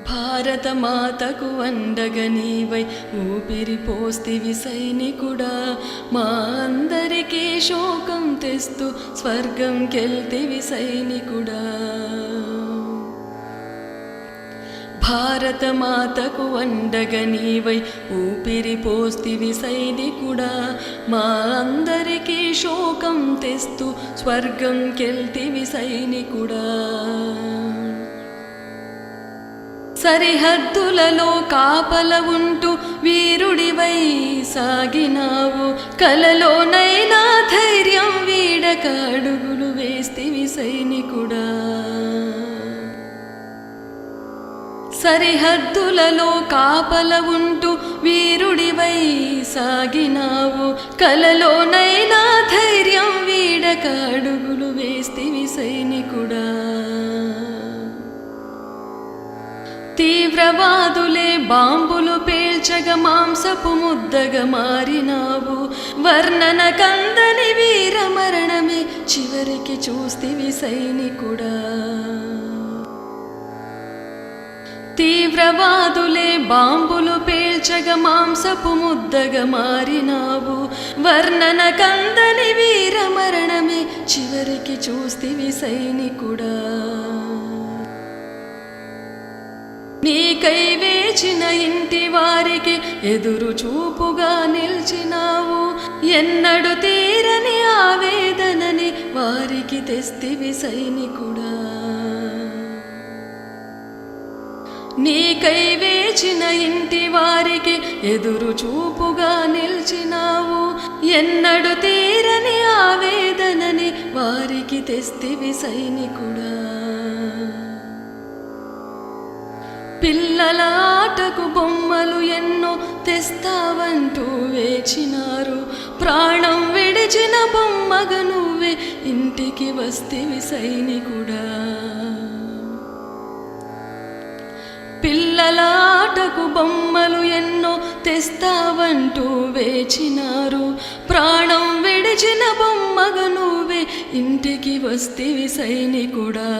భారత మాతకు అండగా నీవై ఊపిరి పోస్తివి సైనికుడా, మా అందరికీ శోకం తెస్తూ స్వర్గం కెల్తివి సైనికుడా. భారత మాతకు అండగా నీవై ఊపిరి పోస్తివి సైనికుడా, మా అందరికీ శోకం తెస్తూ స్వర్గం కెల్తివి సైనికుడా. సరిహద్దులలో కాపల ఉంటూ వీరుడివై సాగినావు, కలలోనైనా ధైర్యం వీడక అడుగులు వేస్తివి సైనికుడా. సరిహద్దులలో కాపల ఉంటూ వీరుడివై సాగినావు, కలలోనైనా ధైర్యం వీడక అడుగులు వేస్తివి సైనికుడా. తీవ్రవాదులే బాంబులు పేల్చగా మాంసపు ముద్దగా మారినావు, వర్ణన కందని వీర మరణమే చివరికి చూస్తివి సైనికుడా. తీవ్రవాదులే బాంబులు పేల్చగా మాంసపు ముద్దగా మారినావు, వర్ణన కందని వీర మరణమే చివరికి చూస్తివి సైనికుడా. నీకై వేచిన ఇంటి వారికి ఎదురు చూపుగా నిల్చినావు, ఎన్నడు తీరని ఆవేదనని వారికి తెస్తివి సైనికుడా. నీకై వేచిన ఇంటి వారికి ఎదురు చూపుగా నిల్చినావు, ఎన్నడు తీరని ఆవేదనని వారికి తెస్తివి సైనికుడా. పిల్లల ఆటకు బొమ్మలు ఎన్నో తెస్తావంటూ వేచినారు, ప్రాణం విడిచిన బొమ్మగా నువ్వే ఇంటికి వస్తివి సైనికుడా. పిల్లల ఆటకు బొమ్మలు ఎన్నో తెస్తావంటూ వేచినారు, ప్రాణం విడిచిన బొమ్మగా నువ్వే ఇంటికి వస్తివి సైనికుడా.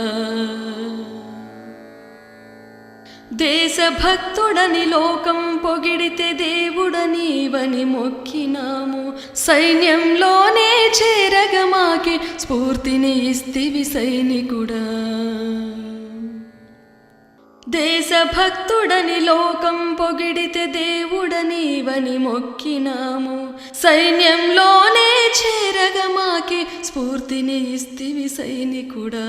దేశభక్తుడని లోకం పొగిడితే దేవుడనీవని మొక్కినాము, సైన్యంలోనే చేరగా మాకి స్ఫూర్తిని ఇస్తివి సైనికుడా. దేశభక్తుడని లోకం పొగిడితే దేవుడనీవని మొక్కినాము, సైన్యంలోనే చేరగా మాకి స్ఫూర్తిని ఇస్తివి సైనికుడా.